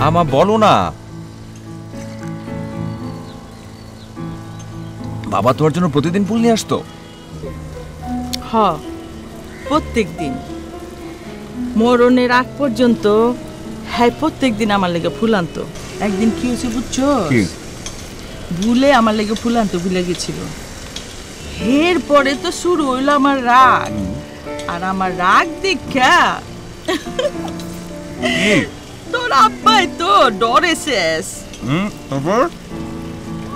আমা বলো না। বাবা তোমার জন্য প্রতিদিন ফুল নিয়ে আসতো? হ্যাঁ, প্রত্যেক দিন মরণের আগ পর্যন্ত। হ্যাঁ, প্রত্যেক দিন আমার লেগে ফুল আনতো। একদিন কি হয়েছে বুঝছো? ভুলে আমার লেগে ফুল আনতে ভুলে গেছিল। এরপরে তো শুরু হইলো আমার রাগ। আর আমার রাগ দেখা তোর আব্বাই তো ডরে শেষ।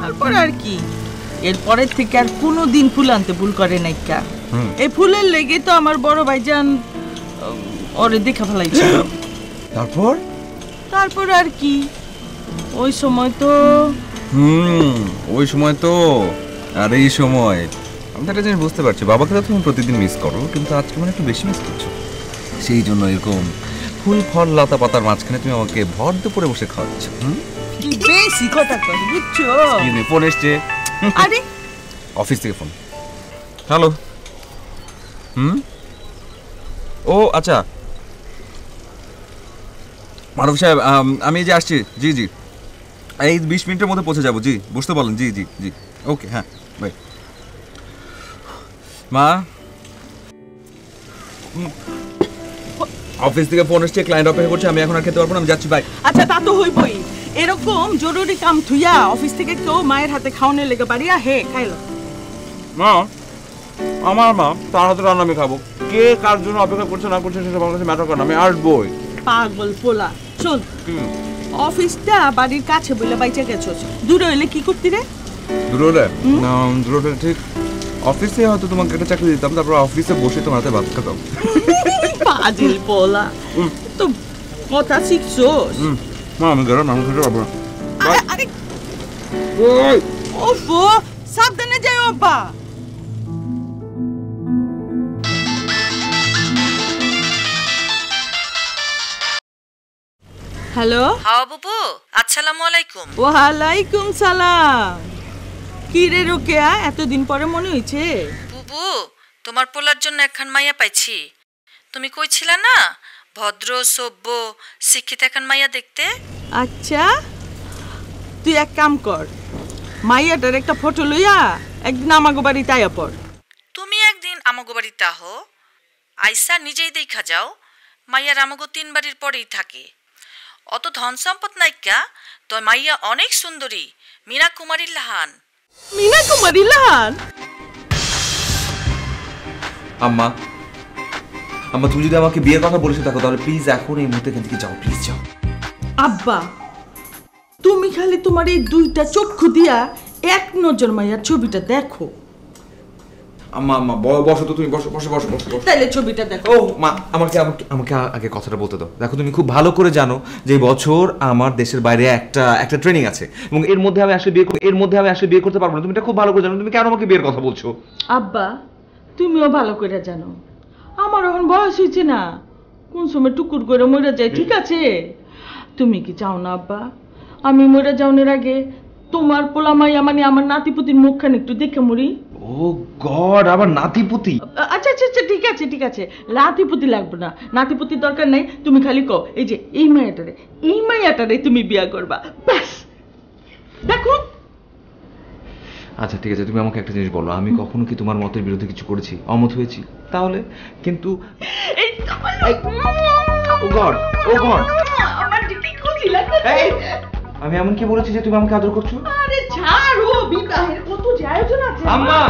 তারপর আর কি, এরপরের থেকে আর কোনোদিন ফুল আনতে ভুল করে নাই। এই ফুলের লেগে তো আমার বড় ভাইজান ওরে দেখা ফেলাইছিল। তারপর আর কি, ওই সময় তো আর এই সময় আমি তো একটা জিনিস বুঝতে পারছি, বাবাকে তো তুমি প্রতিদিন মিস করো, কিন্তু আজকে মানে একটু বেশি মিস করছো। সেই জন্য এরকম ফুল ফল লতা পাতার মাঝখানে তুমি আমাকে ভর দুপুরে বসে খাওয়াচ্ছ। তুই বেশি কথা কর, বুঝছো? ফোন এসছে। আরে অফিস থেকে ফোন। হ্যালো। ও আচ্ছা মারুফ সাহেব, আমি যে আসছি। জি জি, এই 20 মিনিটের মধ্যে পৌঁছে যাবো। জি, বুঝতে পারলেন? জি জি জি, ওকে, হ্যাঁ বাই। মা, অফিস থেকে ফোন এসছে, ক্লায়েন্ট অপেক্ষা করছে, আমি এখন আর খেতে পারবো না, আমি যাচ্ছি, বাই। আচ্ছা, তা তো হইবই। এরকম জরুরি কাম থুইয়া অফিস থেকে কেউ মায়ের হাতে খাওয়ানোর লেগে বাড়িয়া খাইলো। মা, আমার মা, তার হাতে রান্না আমি খাবো। কে কার জন্য অপেক্ষা করছে না করছে সেসব আমার কাছে ম্যাটার করে না, আমি আসবোই। পাগল পোলা, শোন, অফিসটা বাড়ির কাছে বলে বাইচা গেছস, দূরে হইলে কি করতি রে? দূরে হলে না, দূরে হলে ঠিক অফিসে হয়তো তোমাকে একটা চাকরি দিতাম, তারপর অফিসে বসে তোমার হাতে ভাত খেতাম। পাগল পোলা, তো কথা শিখছস? মা, আমি গেলাম, আমি খেতে পারবো না। আরে ওফো, সাবধানে যাও আব্বা। হ্যালো। হাওয়া বুবু, আসসালামু আলাইকুম। ওয়ালাইকুম সালাম। কি রে রোকেয়া, এতদিন পরে মনে হইছে? বুবু, তোমার পোলার জন্য একখান মাইয়া পাইছি। তুমি কইছিলা না ভদ্র সভ্য শিক্ষিত একখান মাইয়া দেখতে? আচ্ছা, তুই এক কাম কর, মাইয়াটার একটা ফটো লইয়া একদিন আমাগো বাড়িতে আয়া পড়। তুমি একদিন আমাগো বাড়িতে আহো, আইসা নিজেই দেখা যাও। মাইয়ার আমাগো 3 বাড়ির পরেই থাকে। অত ধন সম্পদ নাইকা, তো মাইয়া অনেক সুন্দরী, মীনা কুমারী লাহান। মীনা কুমারী লাহান? আম্মা, আম্মা, তুমি যদি আমাকে বিয়ের কথা বলেছো থাকো, তাহলে প্লিজ এখন এই মুহূর্তে এখান থেকে যাও, প্লিজ যাও। আব্বা, তুমি খালি তোমার এই দুইটা চক্ষু দিয়া এক নজর মাইয়ার ছবিটা দেখো। আম্মা, আম্মা, বসো তো, তুমি বসো বসো বসো বসো। তাইলে ছবিটা দেখো। ও মা, আমাকে আমাকে আমাকে আগে কথাটা বলতে দাও। দেখো, তুমি খুব ভালো করে জানো যে বছর আমার দেশের বাইরে একটা ট্রেনিং আছে, এবং এর মধ্যে আমি আসলে বিয়ে করতে পারবো না। তুমি এটা খুব ভালো করে জানো, তুমি কেন আমাকে বিয়ের কথা বলছো? আব্বা, তুমিও ভালো করে জানো আমার এখন বয়স হয়েছে না, কোন সময় টুকুর করে মরে যায়, ঠিক আছে? তুমি কি চাও না আব্বা আমি মরে যাওয়ার আগে তোমার পোলা মাইয়া মানে আমার নাতিপুতির মুখখান একটু দেখে মরি? ও গড, আবার নাতিপুতি? আচ্ছা আচ্ছা আচ্ছা, ঠিক আছে ঠিক আছে, নাতিপুতি লাগবে না, নাতিপুতির দরকার নাই। তুমি খালি কও, এই যে এই মাইয়াটারে তুমি বিয়া করবা, ব্যাস। দেখো। আচ্ছা ঠিক আছে, তুমি আমাকে একটা জিনিস বলো, আমি কখনো কি তোমার মতের বিরুদ্ধে কিছু করেছি, অমত হয়েছি? তাহলে কিন্তু আমি এমন কি বলেছি যে তুমি আমাকে আদর করছো? আরে ছাড়ো, বিবাহের কত যে আয়োজন আছে। আম্মা,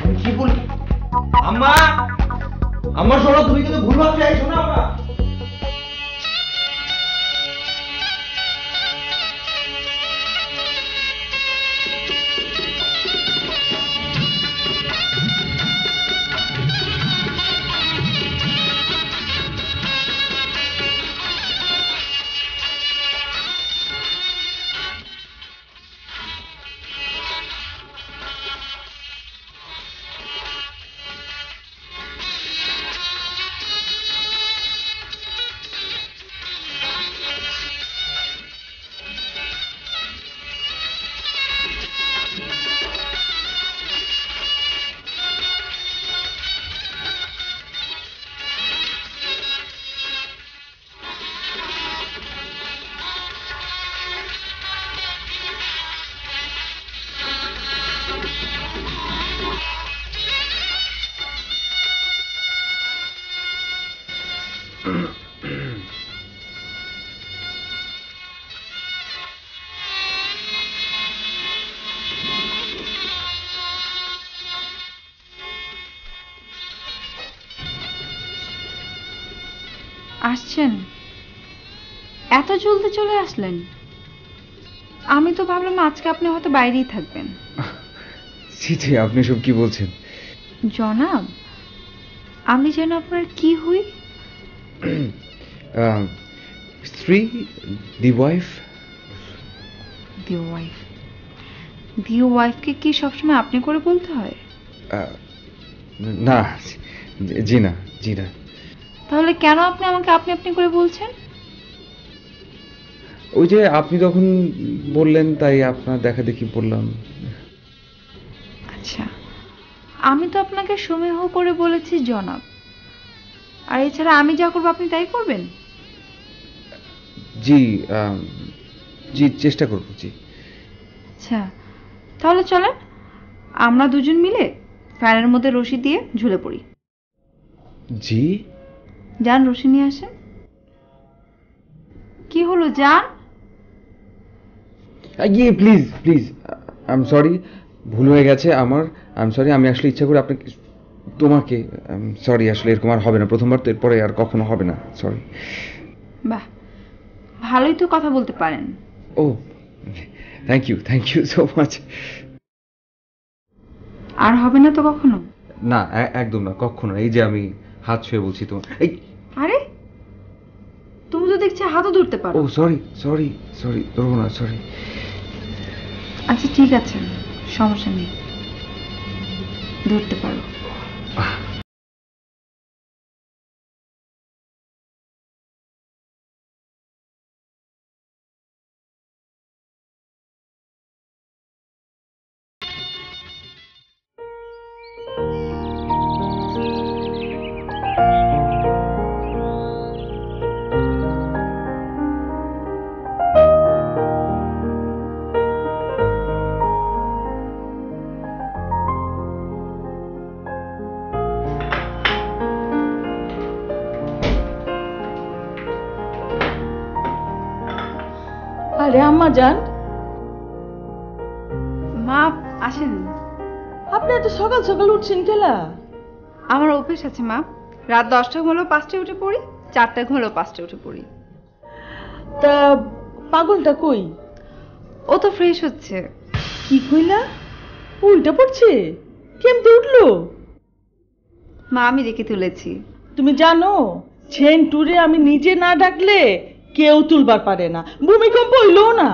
আমি কি বলি? আম্মা, আম্মা শোনো, তুমি কিন্তু ভুল ভাবছো, শোনো আম্মা। আসছেন? এত জলদি চলে আসলেন? আমি তো ভাবলাম আজকে আপনি হয়তো বাইরেই থাকবেন। জি জি, আপনি সব কি বলছেন? জনাব, আমি যেন আপনার কি হই? স্ত্রী, দি ওয়াইফ। দি ওয়াইফ? দি ওয়াইফকে কি সবসময় আপনি করে বলতে হয়? না, জি না, জি না। তাহলে কেন আপনি আমাকে আপনি আপনি করে বলছেন? ওই যে আপনি তখন বললেন তাই আপনার দেখা দেখি বললাম। আচ্ছা, আমি তো আপনাকে সমীহ করে বলেছি জনাব, আর এছাড়া আমি যা করবো আপনি তাই করবেন? জি, জি চেষ্টা করব। জি। আচ্ছা, তাহলে চলেন আমরা দুজন মিলে ফ্যানের মধ্যে রশি দিয়ে ঝুলে পড়ি। জি। যান, রশি নিয়ে আসেন। কি হলো, যান। ইয়ে please please, I am sorry, ভুল হয়ে গেছে আমার। আই এম সরি, আমি আসলে ইচ্ছা করে আপনাকে তোমাকে সরি, আসলে এরকম আর হবে না, প্রথমবার তো, এরপরে আর কখনো হবে না, সরি। বাহ, ভালোই তো কথা বলতে পারেন। ও, থ্যাংক ইউ সো মাচ। আর হবে না তো কখনো? না, একদম না, কখনো। এই যে আমি হাত ছুঁয়ে বলছি তোমার। এই, আরে তুমি তো দেখছি হাতও ধরতে পারো। ও সরি সরি সরি, ধরবো না, সরি। আচ্ছা ঠিক আছে, সমস্যা নেই, ধরতে পারো। আরে আম্মা যান, মা আসেন। আপনি এত সকাল সকাল উঠছেন খেলা? আমার অভ্যেস আছে মা, রাত 10টা ঘুমালেও 5টায় উঠে পড়ি, 4টায় ঘুমালেও 5টায় উঠে পড়ি। তা পাগলটা কই? ও তো ফ্রেশ হচ্ছে। কি কইলা? উল্টা পড়ছে? কেমতে উঠলো? মা আমি রেখে তুলেছি। তুমি জানো, টুরে আমি নিজে না ডাকলে কেউ তুলবার পারে না, ভূমিকম্প হইলো না।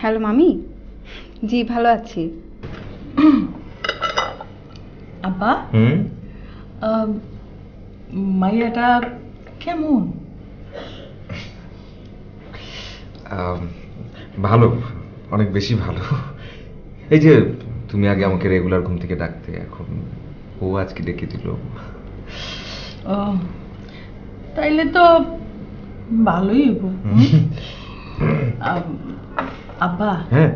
হ্যালো মামি। জি ভালো আছি। আব্বা, মাইয়াটা কেমন? ভালো, অনেক বেশি ভালো। এই যে তুমি আগে আমাকে রেগুলার ঘুম থেকে ডাকতে, এখন ও আজকে ডেকে দিল। ও, তাইলে তো ভালোই হইব। আব্বা, হ্যাঁ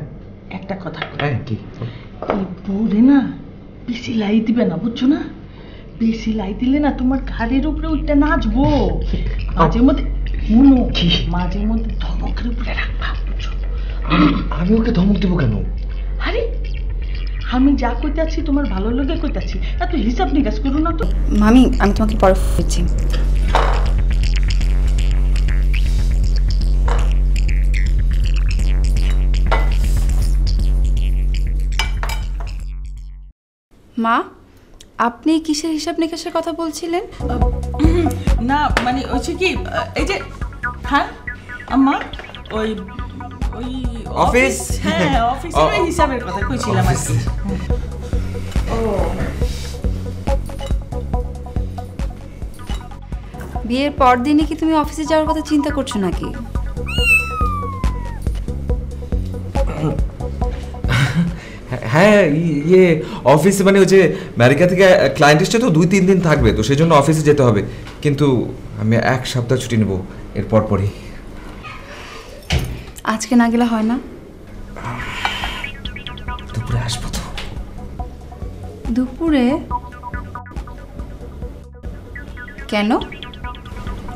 একটা কথা কই। হ্যাঁ, কি? এই বউরে না বেশি লাই দিবে না, বুঝছো না? বেশি লাই দিলে না তোমার ঘাড়ের উপরে উঠতে নাচবো। মাঝে মধ্যে শুনো, মাঝে মধ্যে ধমকের উপরে রাখবা, বুঝছো? আমি ওকে ধমক দেবো কেন? আরে আমি যা কইতাছি তোমার ভালো লাগে কইতাছি, এত হিসাব নিকাশ করো না তো। মামি আমি তোমাকে পরে দিচ্ছি। মা, আপনি কিসের হিসাব নিকাশের কথা বলছিলেন? না মানে হচ্ছে কি, এই যে হ্যাঁ আম্মা, ওই ওই অফিস? হ্যাঁ অফিসের ওই হিসাবের কথা কইছিলাম আর কি। ও, বিয়ের পর দিনই কি তুমি অফিসে যাওয়ার কথা চিন্তা করছো নাকি? হ্যাঁ হ্যাঁ ইয়ে অফিসে মানে ওই যে আমেরিকা থেকে ক্লায়েন্ট এসছে তো 2-3 দিন থাকবে, তো সেই জন্য অফিসে যেতে হবে। কিন্তু আমি 1 সপ্তাহ ছুটি নেব এর পরই। আজকে না গেলে হয় না? দুপুরে আসবো তো। দুপুরে? কেন?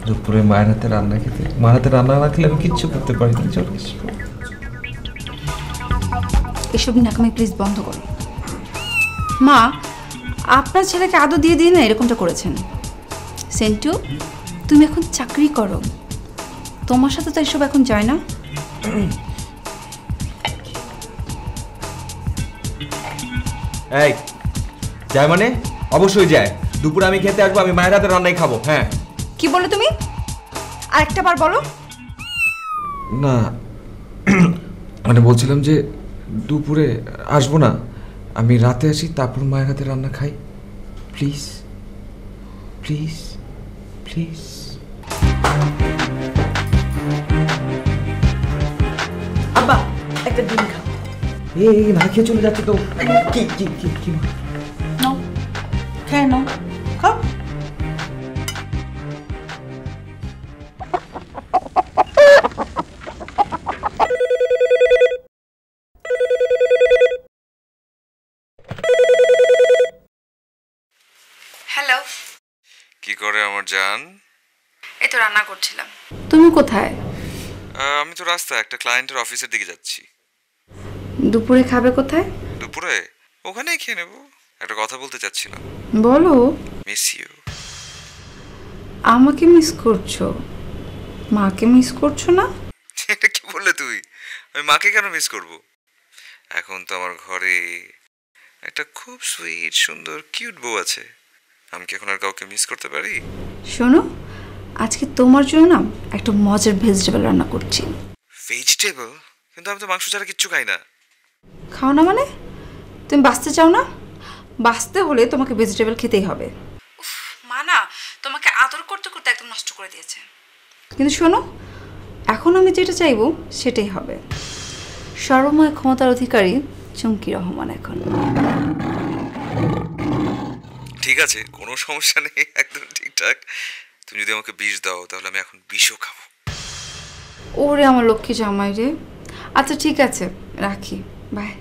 দুপুরে মায়ের হাতে রান্না খেতে। মায়ের হাতে রান্না না খেলে আমি কিচ্ছু করতে পারি না। চলে আসবো। এসব নাকামি প্লিজ বন্ধ করো। মা, আপনার ছেলেকে আদর দিয়ে দিয়ে না এরকমটা করেছেন। সেন্টু, তুমি এখন চাকরি করো, তোমার সাথে তো এসব এখন যায় না। এই যায় মানে? অবশ্যই যায়। দুপুরে আমি খেতে আসবো, আমি মায়ের হাতে রান্নাই খাবো। হ্যাঁ। কি বলে তুমি? আরেকটা বার বলো। না মানে বলছিলাম যে দুপুরে আসবো না, আমি রাতে আসি, তারপর মায়ের হাতে রান্না খাই। Please please please. আব্বা একটা ডিম খাও। এই না খেয়ে চলে যাচ্ছে তো। কি কি কি কি নাও, খেয়ে নাও, খাও। হ্যালো, কি করে আমার জান? এই তো রান্না করছিলাম। তুমি কোথায়? আমি তো রাস্তায় একটা ক্লায়েন্টের অফিসের দিকে যাচ্ছি। দুপুরে খাবে কোথায়? দুপুরে ওখানেই খেয়ে নেবো। একটা কথা বলতে চাচ্ছিলাম। বলো। Miss you. আমাকে মিস করছো? মাকে মিস করছো না? এটা কি বললে তুই? আমি মাকে কেন মিস করব? এখন তো আমার ঘরে একটা খুব সুইট সুন্দর কিউট বউ আছে। আমি কি এখন আর কাউকে মিস করতে পারি? শোনো, আজকে তোমার জন্য না একটা মজার ভেজিটেবল রান্না করছি। ভেজিটেবল? কিন্তু আমি তো মাংস ছাড়া কিচ্ছু খাই না। খাও না মানে? তুমি বাঁচতে চাও না? বাঁচতে হলে তোমাকে ভেজিটেবল খেতেই হবে। মা না তোমাকে আদর করতে করতে একদম নষ্ট করে দিয়েছে। কিন্তু শোনো, এখন আমি যেটা চাইবো সেটাই হবে। সর্বময় ক্ষমতার অধিকারী চুমকি রহমান এখন। ঠিক আছে, কোনো সমস্যা নেই, একদম ঠিকঠাক। তুমি যদি আমাকে বিষ দাও তাহলে আমি এখন বিষও খাবো। ওরে আমার লক্ষ্মী জামাই রে। আচ্ছা ঠিক আছে, রাখি, বাই।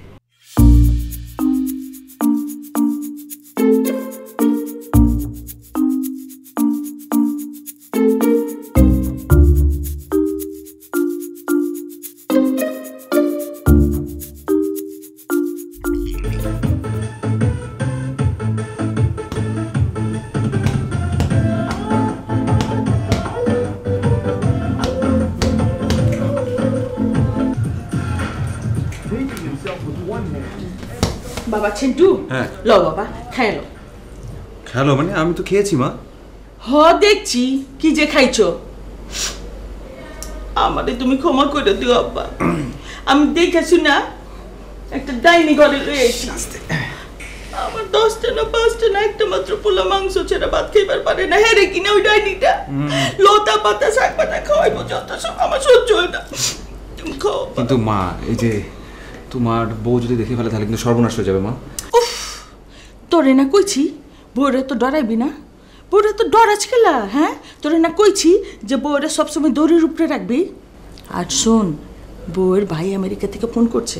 বাবা চিন্টু, হ্যাঁ। লো বাবা খাই লো। খেলো মানে? আমি তো খেয়েছি মা। হ দেখছি কি যে খাইছো। আমারে তুমি ক্ষমা করে দিও আব্বা। আমি দেখেছি না একটা ডাইনি ঘরে রয়েছি। আমার 10টা না 5টা না একটা মাত্র পোলা মাংস ছাড়া ভাত খাইবার পারে না। হেরে কিনা ওই ডাইনিটা লতা পাতা শাক পাতা খাওয়াইবো যত সব আমার সহ্য হয় না। তুমি খাও। কিন্তু মা, এই যে তোমার বউ যদি দেখে ফেলে তাহলে কিন্তু সর্বনাশ হয়ে যাবে মা। উফ, তোরে না কইছি বউরে তো ডরাইবি না। বউরে তো ডরাজ খেলা। হ্যাঁ, তোরে না কইছি যে বউরে সবসময় দড়ির উপরে রাখবি। আর শোন, বউয়ের ভাই আমেরিকা থেকে ফোন করছে,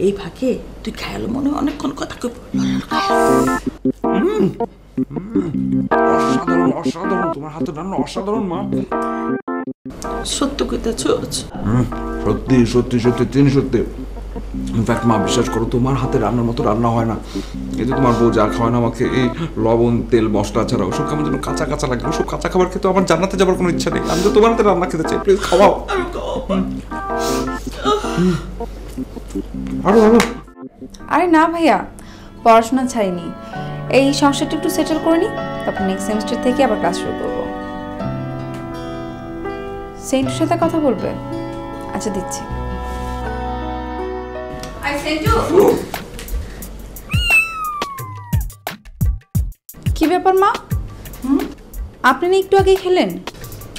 এই ফাঁকে তুই খায়াল মনে অনেকক্ষণ কথা কই। অসাধারণ অসাধারণ, তোমার হাতের রান্না অসাধারণ মা। সত্য কইতাছ? সত্যি সত্যি সত্যি 3 সত্যি। ইনফ্যাক্ট মা বিশ্বাস করো, তোমার হাতে রান্নার মতো রান্না হয় না। এই যে তোমার বউ যা খাওয়ায় না আমাকে, এই লবণ তেল মশলা ছাড়া ওসব কেমন যেন কাঁচা কাঁচা লাগে। ওসব কাঁচা খাবার খেতে আমার জান্নাতে যাবার কোনো ইচ্ছা নেই। আমি তো তোমার হাতে রান্না খেতে চাই, প্লিজ খাওয়াও। আরো আরো। আরে না ভাইয়া, পড়াশোনা ছাড়িনি, এই সংসারটা একটু সেটেল করে নি, তারপর নেক্সট সেমিস্টার থেকে আবার ক্লাস শুরু করবো। সেন্টুর সাথে কথা বলবে? আচ্ছা দিচ্ছি। কি ব্যাপার মা, আপনি না একটু আগেই খেলেন?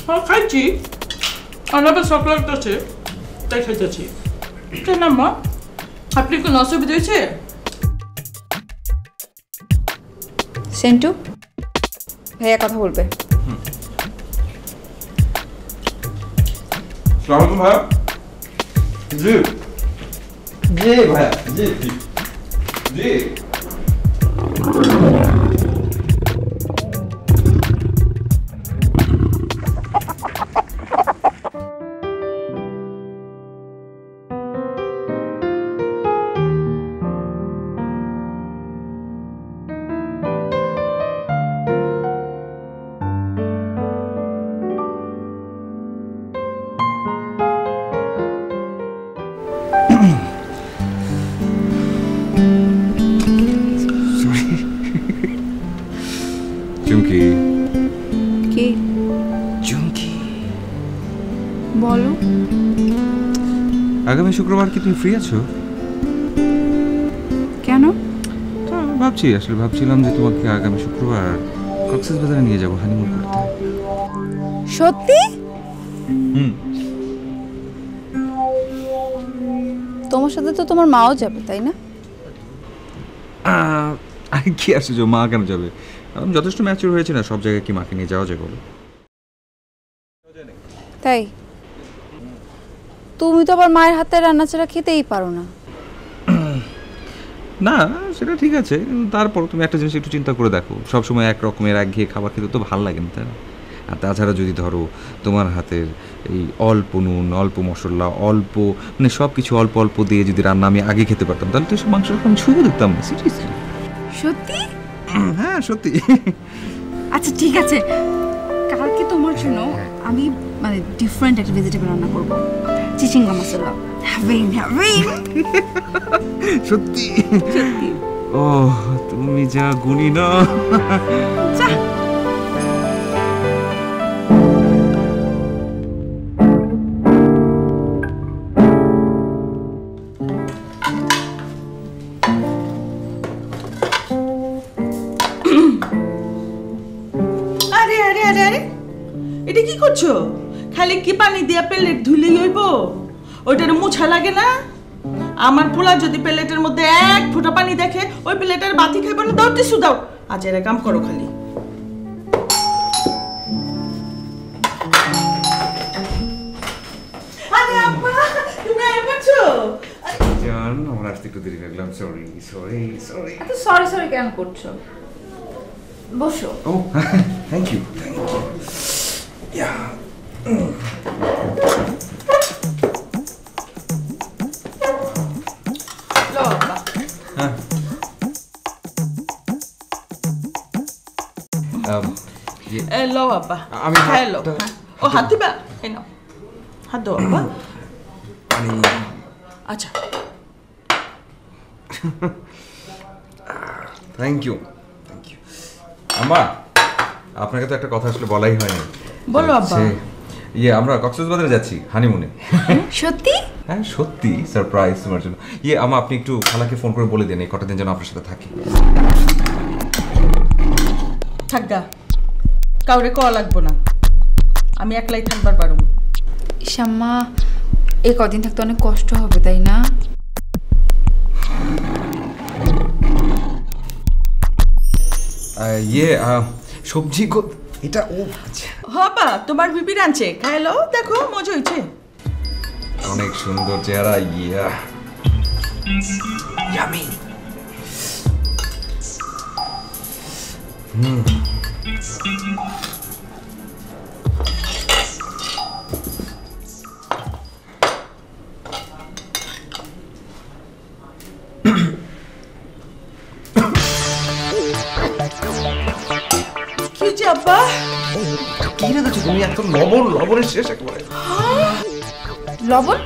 হ্যাঁ খাইছি, আমার চকলেট আছে তাই খাইতেছি। কেন মা, আপনি কোনো অসুবিধা হয়েছে? সেন্টু ভাইয়া কথা বলবে। আসসালামু আলাইকুম ভাইয়া। জি জি ভাইয়া, জি জি জি। চুমকি, কি চুমকি, বলো। আগামী শুক্রবার কি তুমি ফ্রি আছো? কেন? ভাবছিলাম যে তোমাকে আগামী শুক্রবার কক্সবাজারে নিয়ে যাবো হানিমুন করতে। সত্যি? তোমার সাথে তো তোমার মাও যাবে, তাই না? আরে কি আশ্চর্য, মা কেন যাবে? আমি যথেষ্ট ম্যাচিউর হয়েছে না, সব জায়গায় কি মাকে নিয়ে যাওয়া যায় বলো? তাই তুমি তো আবার মায়ের হাতে রান্না ছাড়া খেতেই পারো না। না সেটা ঠিক আছে, কিন্তু তারপর তুমি একটা জিনিস একটু চিন্তা করে দেখো, সবসময় এক রকমের একঘেয়ে খাবার খেতে তো ভালো লাগে না, তাই না? আর তাছাড়া যদি ধরো তোমার হাতের এই অল্প নুন, অল্প মশলা, অল্প মানে সব কিছু অল্প অল্প দিয়ে যদি রান্না আমি আগে খেতে পারতাম, তাহলে তো সব মাংস আমি ছুঁয়ে দেখতাম না। সিরিয়াসলি? সত্যি? হ্যাঁ সত্যি। আচ্ছা ঠিক আছে, কালকে তোমার জন্য আমি মানে ডিফারেন্ট একটা ভেজিটেবল রান্না করব, চিচিঙ্গা মশলা। Having having. সত্যি? সত্যি। ও তুমি যা গুণী না। যা। আরে আরে আরে আরে, এটা কি করছো? খালি কি পানি দিয়া প্লেট ধুলেই হইব? ওইটার মুছা লাগে না? আমার পোলা যদি প্লেটের মধ্যে এক ফোঁটা পানি দেখে ওই প্লেটের বাতি খাইব না। দাও টিস্যু দাও। আজ এরা কাম করো খালি। আরে আব্বা, তুমি আইছো? জান আমার আসতে একটু দেরি লাগলাম, সরি সরি সরি। এত সরি সরি কেন করছো? বসো। ও থ্যাংক ইউ থ্যাংক ইউ। ইয়া লও আব্বা। হ্যাঁ লও আব্বা, আমি খাই লো। হাতটা- ও হাত দিবা? এই নাও হাত দাও আব্বা। আচ্ছা থ্যাংক ইউ থ্যাংক ইউ। আম্মা আপনাকে তো একটা কথা আসলে বলাই হয়নি। বলো আব্বা। আমরা কক্সবাজারে যাচ্ছি হানিমুনে। সত্যি? হ্যাঁ সত্যি, সারপ্রাইজ তোমার জন্য। আম্মা আপনি একটু খালাকে ফোন করে বলে দেন এই কটা দিন যেন আপনার সাথে থাকি। থাকগা, কাউরে কওয়া লাগবো না, আমি একলাই থাকবার পারুম। শাম্মা এই কদিন থাকতে অনেক কষ্ট হবে, তাই না? সবজি এটা ও হবা তোমার বিবি রাঁধছে, খাই লো, দেখো মজা হয়েছে। অনেক সুন্দর চেহারা। ইয়ামি। কি যে আব্বা, কি রে দেখো তুমি এত লবণের শেষ একেবারে। লবণ?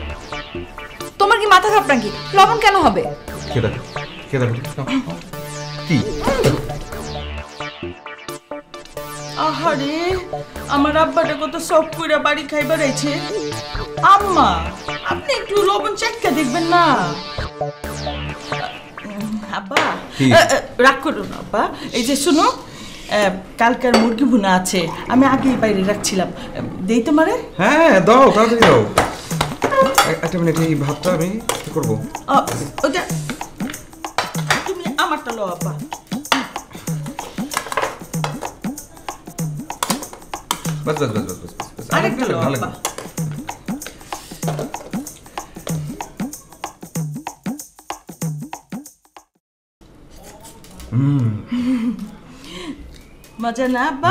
তোমার কি মাথা খারাপ নাকি? লবণ কেন হবে? কে দেখো কি? আহারে আমার আব্বাটা কত শখ করে বাড়ি খাইবার আইছে। আম্মা আপনি একটু লবণ চেখে দেখবেন না। আব্বা রাগ করো না আব্বা, এই যে শুনো, কালকার মুরগি ভুনা আছে, আমি আগেই বাইরে রাখছিলাম, দেই তোমারে? হ্যাঁ দাও, তাড়াতাড়ি দাও। একটা মিনিট, এই ভাতটা আমি কি করবো? ওটা তুমি আমারটা লো আব্বা। বাস বাস বাস বাস বাস আরেকটা ভালো লও, লাগবে আব্বা। মজা না আব্বা?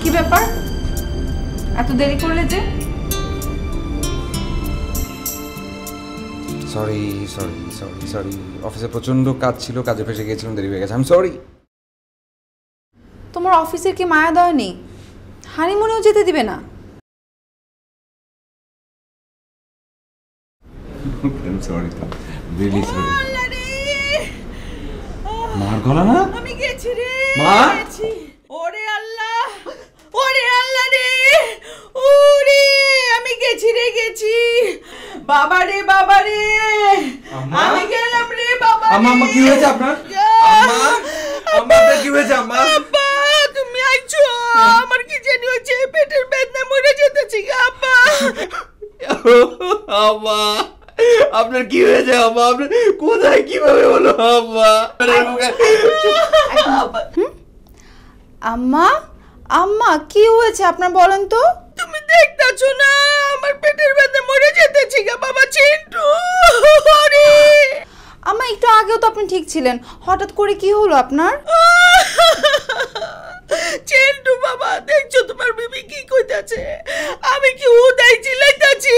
কি ব্যাপার, এত দেরি করলে যে? সরি সরি সরি সরি অফিসে প্রচন্ড কাজ ছিল, কাজে ফেসে গিয়েছিলাম, দেরি হয়ে গেছে, আই এম সরি। তোমার অফিসের কি মায়া দয়া নেই? হানিমুনেও যেতে দিবে না? I am sorry, really sorry. মার গলা না? আমি গেছি রে, মা? গেছি। ওরে আল্লাহ, ওরে আল্লাহ রে, ওরে আমি গেছি রে, গেছি। বাবা রে, বাবা রে, আম্মা? আমি গেলাম রে বাবা। আম্মা, আম্মা, কি হয়েছে আপনার? আম্মা, আম্মা, আপনার কি হয়েছে আম্মা? আব্বা তুমি আইছো, আমার কি জানি হচ্ছে, পেটের বেদনা, মরে যেতেছি গো আব্বা। আম্মা আপনার কি হয়েছে আম্মা? আপনার কোথায় কিভাবে হলো আম্মা? আম্মা, আম্মা কি হয়েছে আপনার বলেন তো? তুমি দেখতাছো না আমার পেটের বেদনা, মরে যেতেছি গো বাবা চিন্টু। ওরে আম্মা একটু আগেও তো আপনি ঠিক ছিলেন, হঠাৎ করে কি হলো আপনার? চিন্টু বাবা, দেখছো তোমার বিবি কি কইতাছে? আমি কি উদাই চিল্লাইতাছি?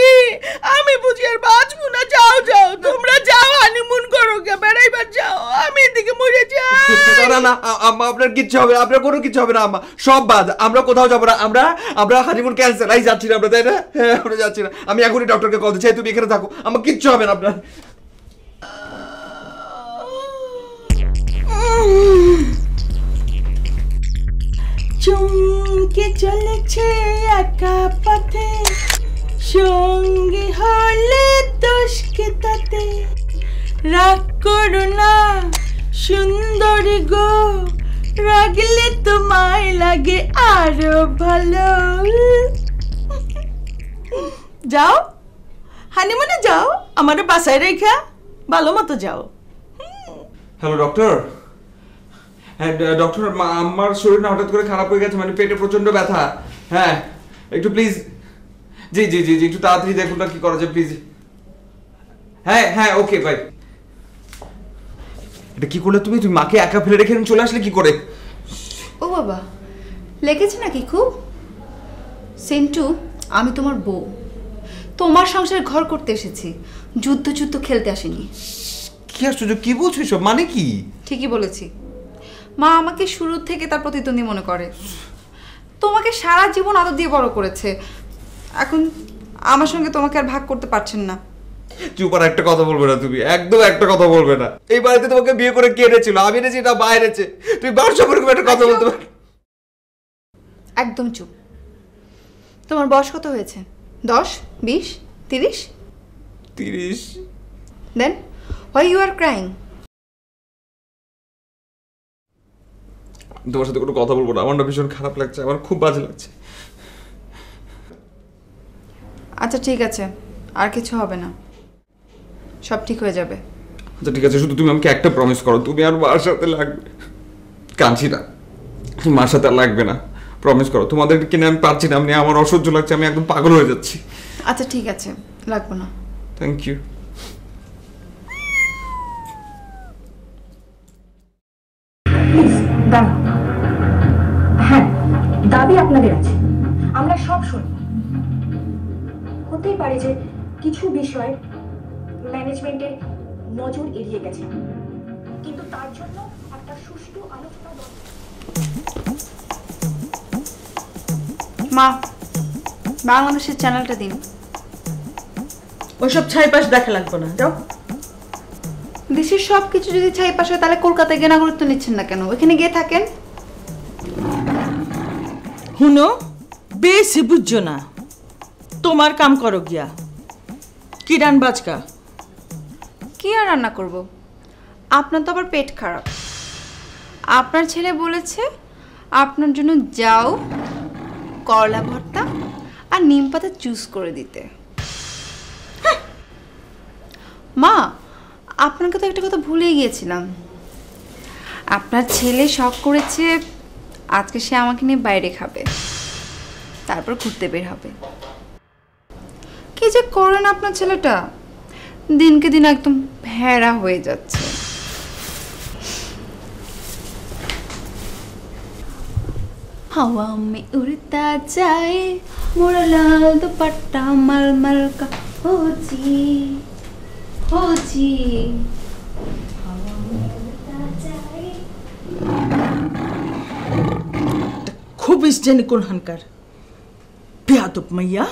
আমি বুঝি আর বাঁচবো না? যাও যাও, তোমরা যাও, হানিমুন করো গে, বেড়াইবার যাও, আমি এদিকে মরে যাই। না না আম্মা আপনার কিচ্ছু হবে না, আপনার কোনো কিছু হবে না আম্মা, সব বাদ, আমরা কোথাও যাবো না, আমরা হানিমুন ক্যান্সেল, এই যাচ্ছি না আমরা, তাই না? হ্যাঁ আমরা যাচ্ছি না, আমি এখনই ডক্টরকে কল দিচ্ছি, তুমি এখানে থাকো, আমার কিচ্ছু হবে না আপনার। চুমকে চলেছে একা পথে, সঙ্গী হলে দোষকে তাতে। রাগ করো না সুন্দরী গো, রাগলে তোমায় লাগে আরো ভালো। যাও হানিমুনে যাও, আমারে বাসায় রেখা ভালো মতো যাও। Hello doctor. হ্যাঁ ডক্টর, আমার শরীর না হঠাৎ করে খারাপ হয়ে গেছে, মানে পেটে প্রচন্ড ব্যথা। হ্যাঁ একটু প্লিজ, জি জি জি জি একটু তাড়াতাড়ি দেখুন না কি করা যায় প্লিজ। হ্যাঁ হ্যাঁ ওকে বাই। এটা কি করলে তুমি? তুমি মাকে একা ফেলে রেখে চলে আসলে কি করে? ও বাবা, লেগেছে নাকি খুব? সেন্টু, আমি তোমার বউ, তোমার সংসারে ঘর করতে এসেছি, যুদ্ধ যুদ্ধ খেলতে আসিনি। কি আশ্চর্য, কি বলছো এসব? মানে কি? ঠিকই বলেছি। মা আমাকে শুরু থেকে তার প্রতিদ্বন্দ্বী মনে করে, তোমাকে সারা জীবন আদর দিয়ে বড় করেছে, এখন আমার সঙ্গে তোমাকে আর ভাগ করতে পারছেন না। চুপ আর একটা কথা বলবে না তুমি, একদম একটা কথা বলবে না। এই বাড়িতে তোমাকে বিয়ে করে কে এনেছিল? আমি এনেছি না বাইরে এনেছে? তুমি বার সম্পর্কে একটা কথা বলতে পারো? একদম চুপ। তোমার বয়স কত হয়েছে? 10, 20, 30? 30। Then why you are crying? তোমার সাথে কোনো কথা বলবো না, আমার না ভীষণ খারাপ লাগছে, আমার খুব বাজে লাগছে। আচ্ছা ঠিক আছে, আর কিছু হবে না, সব ঠিক হয়ে যাবে। আচ্ছা ঠিক আছে, শুধু তুমি আমাকে একটা প্রমিস করো, তুমি আর মার সাথে লাগবে। কাঁদছি না, মার সাথে আর লাগবে না, প্রমিস করো। তোমাদের কিনে আমি পারছি না, আমি আমার অসহ্য লাগছে, আমি একদম পাগল হয়ে যাচ্ছি। আচ্ছা ঠিক আছে, লাগবে না। Thank you. হ্যাঁ, দাবি আপনাদের আছে, আমরা সব শুনব। হতেই পারে যে কিছু বিষয় ম্যানেজমেন্টের নজর এড়িয়ে গেছে, কিন্তু তার জন্য একটা সুষ্ঠু আলোচনা দরকার। মা, বাংলাদেশের চ্যানেলটা দিন। ওইসব ছাইপাশ দেখা লাগবে না, যাও। দেশের সব কিছু যদি ছাই পাশে, তাহলে কলকাতায় গিয়ে নাগরিকত্ব নিচ্ছেন না কেন? ওইখানে গিয়ে থাকেন। হুনো, বেশি বুঝছো না, তোমার কাম করো গিয়া। কি রান বাজকা? কি আর রান্না করব? আপনার তো আবার পেট খারাপ। আপনার ছেলে বলেছে আপনার জন্য যাও, করলা ভর্তা আর নিম পাতা জুস করে দিতে। মা, আপনাকে তো একটা কথা ভুলেই গিয়েছিলাম। আপনার ছেলে শখ করেছে আজকে সে আমাকে নিয়ে বাইরে খাবে, তারপর ঘুরতে বের হবে। কি যে করেন আপনার ছেলেটা, দিনকে দিন একদম ভেড়া হয়ে যাচ্ছে। हवा में उड़ता जाए मोरा लाल दुपट्टा मलमल का हो जी, हो जी। हवा में उड़ता जाए। খুব ইসজানি কোন হানকার বেয়াদব মাইয়া।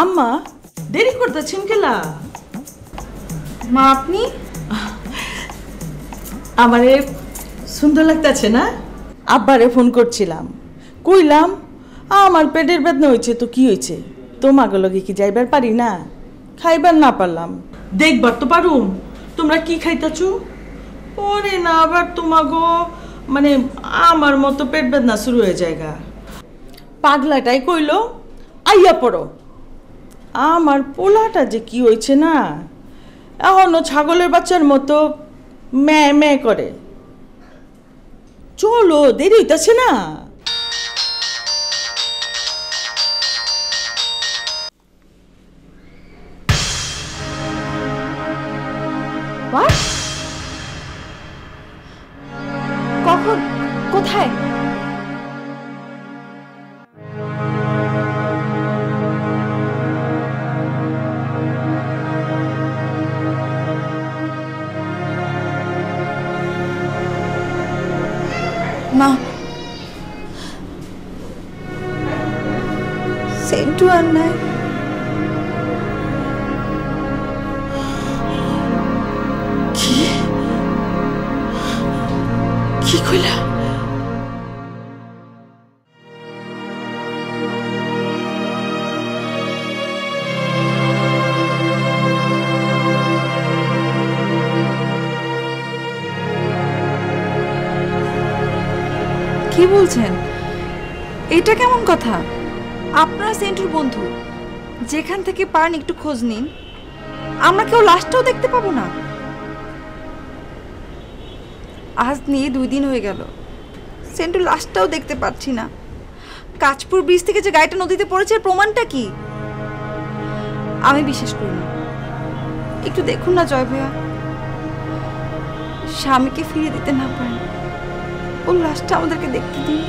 আম্মা, দেরি করতেছেন কেলা? মা, আপনি? আমারে সুন্দর লাগতেছে না? আব্বারে ফোন করছিলাম, কইলাম আমার পেটের বেদনা হয়েছে। তো কি হয়েছে? তোমাকে লগে কি যাইবার পারি না? খাইবার না পারলাম, দেখবার তো পারুম তোমরা কি খাইতেছো। ওরে না, আবার তোমাগো মানে আমার মতো পেট বেদনা শুরু হয়ে যায়গা। পাগলাটাই কইলো আইয়া পড়ো। আমার পোলাটা যে কি হয়েছে না, এখনো ছাগলের বাচ্চার মতো ম্যা ম্যা করে। চলো, দেরি হইতাছে না? কখন? কোথায়? মা, সেন্টু আর নাই। কি কি কইলা? কি বলছেন? এটা কেমন কথা? আপনারা সেন্টুর বন্ধু, যেখান থেকে পারেন একটু খোঁজ নিন। আমরা কেউ লাশটাও দেখতে পাবো না। আজ নিয়ে 2 দিন হয়ে গেল, সেন্টুর লাশটাও দেখতে পাচ্ছি না। কাঁচপুর ব্রিজ থেকে যে গাড়িটা নদীতে পড়েছে, প্রমাণটা কি? আমি বিশ্বাস করি না। একটু দেখুন না জয় ভাইয়া, স্বামীকে ফিরিয়ে দিতে না পারেন, ওর লাশটা আমাদেরকে দেখতে দিন।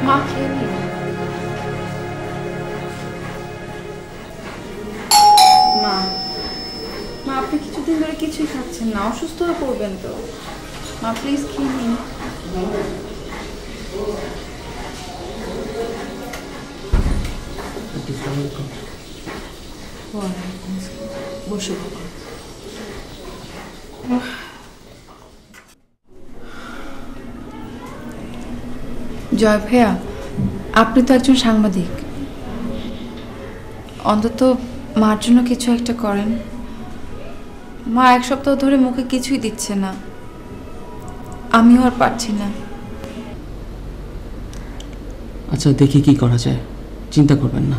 মা, খেয়ে নিন। মা, আপনি কিছুদিন ধরে কিছুই খাচ্ছেন না, অসুস্থ হয়ে পড়বেন তো। মা, প্লিজ খেয়ে নিন। বসে বাবা। জয় ভাইয়া, আপনি তো একজন সাংবাদিক, অন্তত মার জন্য কিছু একটা করেন। মা 1 সপ্তাহ ধরে মুখে কিছুই দিচ্ছে না, আমিও আর পারছি না। আচ্ছা দেখি কি করা যায়, চিন্তা করবেন না।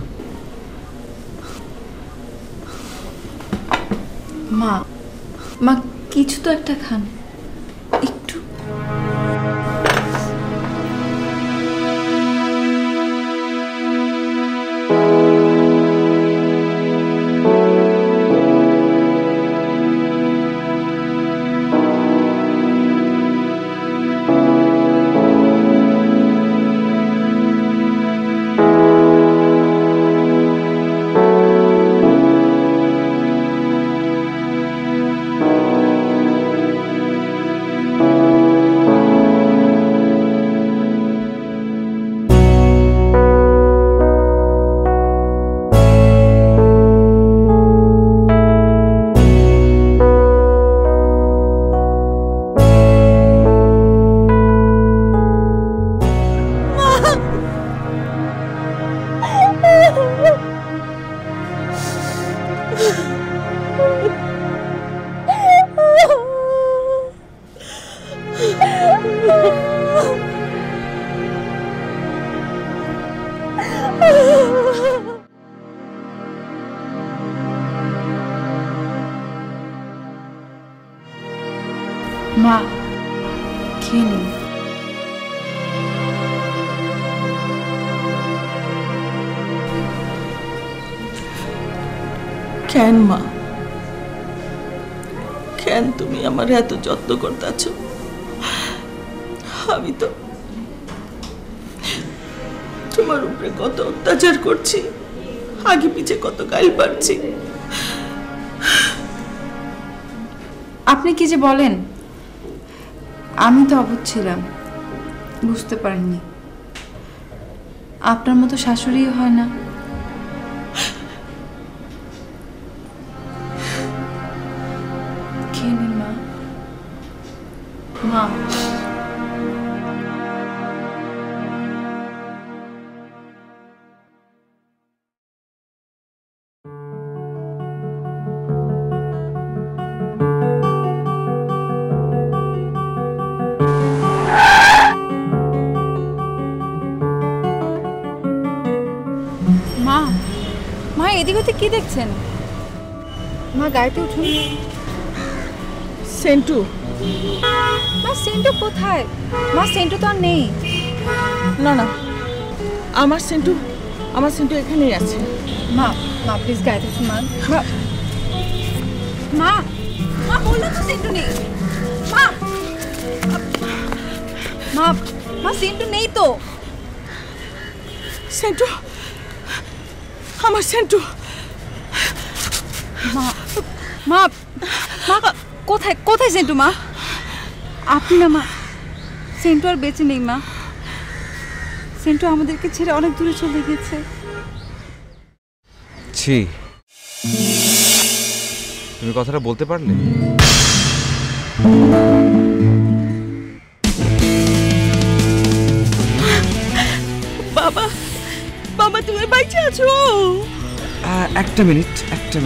মা মা কিছু তো একটা খান একটু। মা খেয়ে নিন। কেন মা, কেন তুমি আমার এত যত্ন করতেছ? আমি তো তোমার উপরে কত অত্যাচার করছি, আগে পিছে কত গাল পাচ্ছি। আপনি কি যে বলেন, আমি তো অবুঝ ছিলাম, বুঝতে পারিনি। আপনার মতো শাশুড়ি হয় না। খেয়ে নিন মা। মা মা মা এদিক ওদিক কি দেখছেন? মা গাড়িতে উঠুন। সেন্টু, মা সেন্টু কোথায়? মা সেন্টু তো আর নেই। না না, আমার সেন্টু এখানেই আছে। মা মা প্লিজ গাড়িতে উঠুন। মা মা মা বললাম তো সেন্টু নেই। মা মা মা সেন্টু নেই তো। সেন্টু, আমার সেন্টু। মা মা মা কোথায় কোথায় সেন্টু? মা আপনি না মা, সেন্টু আর বেঁচে নেই মা। সেন্টু আমাদেরকে ছেড়ে অনেক দূরে চলে গেছে। ছি, তুমি কথাটা বলতে পারলে? বাবা, বাবা তুমি বাইচে আছো? একটা মিনিট একটা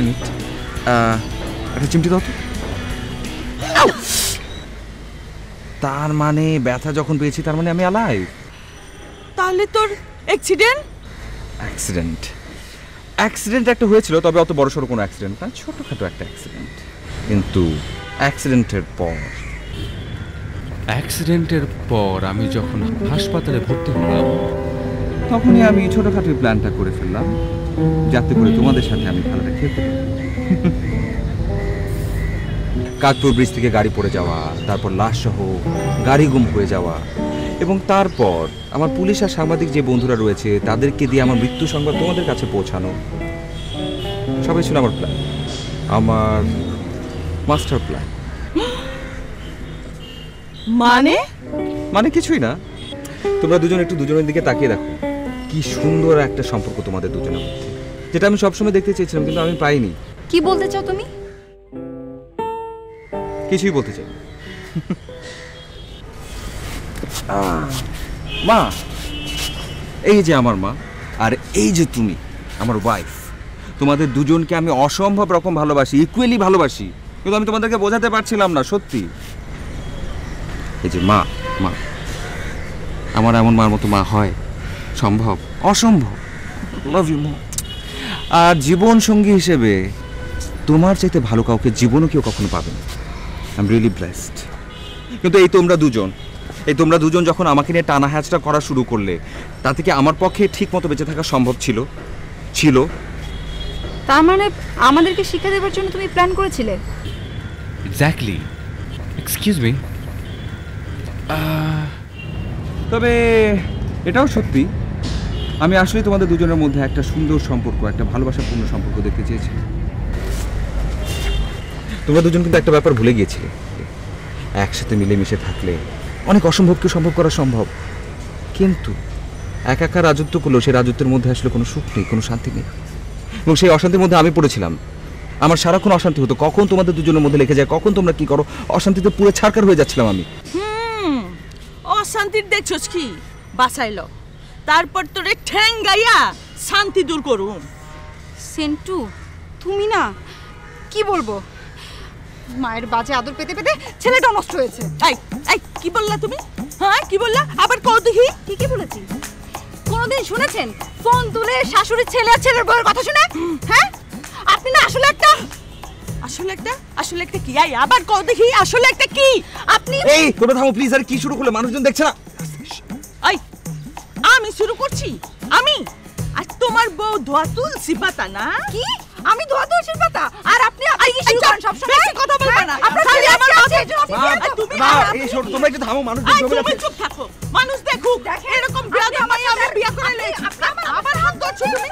চিমটি দাও তো। তার মানে ব্যথা যখন পেয়েছি তার মানে আমি আলাইভ। তাহলে তোর অ্যাক্সিডেন্ট? অ্যাক্সিডেন্ট একটা হয়েছিল, তবে অত বড়সড় কোনো অ্যাক্সিডেন্ট না, ছোটখাটো একটা অ্যাক্সিডেন্ট। কিন্তু অ্যাক্সিডেন্টের পর আমি যখন হাসপাতালে ভর্তি হলাম, তখনই আমি ছোটখাটো প্ল্যানটা করে ফেললাম, যাতে করে তোমাদের সাথে আমি খেলাটা খেলতে পারি। কাকপুর ব্রিজ থেকে গাড়ি পড়ে যাওয়া, তারপর লাশ সহ গাড়ি গুম হয়ে যাওয়া, এবং তারপর আমার পুলিশ আর সাংবাদিক যে বন্ধুরা রয়েছে তাদেরকে দিয়ে আমার মৃত্যু সংবাদ তোমাদের কাছে পৌঁছানো, সবই ছিল আমার প্ল্যান, আমার মাস্টার প্ল্যান। মানে কিছুই না, তোমরা দুজন একটু দুজনের দিকে তাকিয়ে দেখো, কি সুন্দর একটা সম্পর্ক তোমাদের দুজনের মধ্যে, যেটা আমি সবসময় দেখতে চেয়েছিলাম কিন্তু আমি পাইনি। কি বলতে চাও তুমি? কিছুই বলতে চাই। মা, এই যে আমার মা, আর এই যে তুমি আমার ওয়াইফ, তোমাদের দুজনকে আমি অসম্ভব রকম ভালোবাসি, ইকুয়ালি ভালোবাসি, কিন্তু আমি তোমাদেরকে বোঝাতে পারছিলাম না। সত্যি, এই যে মা, আমার এমন মার মতো মা হয়? সম্ভব? অসম্ভব। Love you mom. আর জীবন সঙ্গী হিসেবে তোমার চাইতে ভালো কাউকে জীবনও কেউ কখনো পাবে না। I am really blessed. কিন্তু এই তোমরা দুজন যখন আমাকে নিয়ে টানা হ্যাচটা করা শুরু করলে, তা থেকে আমার পক্ষে ঠিক মতো বেঁচে থাকা সম্ভব ছিল। তার মানে আমাদেরকে শিক্ষা দেওয়ার জন্য তুমি প্ল্যান করেছিলে? এক্স্যাক্টলি। Excuse me. তবে এটাও সত্যি, আমি আসলে তোমাদের দুজনের মধ্যে একটা সুন্দর সম্পর্ক, একটা ভালোবাসাপূর্ণ সম্পর্ক দেখতে চেয়েছি। তোমরা দুজন কিন্তু একটা ব্যাপার ভুলে গিয়েছিলে, একসাথে মিলেমিশে থাকলে অনেক অসম্ভবকে সম্ভব করা সম্ভব। কিন্তু একাকার রাজত্ব করলেও সেই রাজত্বের মধ্যে আসলে কোনো সুখ নেই, কোনো শান্তি নেই, এবং সেই অশান্তির মধ্যে আমি পড়েছিলাম। আমার সারাক্ষণ অশান্তি হতো, কখন তোমাদের দুজনের মধ্যে লেগে যায়, কখন তোমরা কি করো, অশান্তিতে পুরো ছারকার হয়ে যাচ্ছিলাম আমি। অশান্তির দেখছস কি বাঁচাইলো, তারপর তোরে ঠ্যাং গাইয়া শান্তি দূর করুম। সেন্টু, তুমি না কি বলবো, মায়ের বাজে আদর পেতে পেতে ছেলেটা নষ্ট হয়েছে। এই কি বললা তুমি? হ্যাঁ কি বললা? আবার কও দেখি। ঠিকই বলেছি। কোনোদিন শুনেছেন ফোন তুলে শাশুড়ির ছেলে আর ছেলের বউয়ের কথা শুনে? হ্যাঁ, আপনি না আসলে একটা কি? আবার কও দেখি, আসলে একটা কি? আপনি এই তোমরা থামো প্লিজ। আর কি শুরু করলে? মানুষজন দেখছে না। আমি শুরু করছি? আমি? আর তোমার বউ ধোয়া তুলসী পাতা না? কি? আমি ধোয়া তুলসী পাতা আর আপনি কি শুরু করেন সব সময়? বেশি কথা বলবে না। আপনার খালি ছেলে আমার আছে, তুমি এই শোনো, তোমরা একটু থামো, মানুষ দেখবে না। তুমি চুপ থাকো, মানুষ দেখুক। এরকম বিয়া আমি বিয়া করে লইছি, আবার হাত ধরছো তুমি।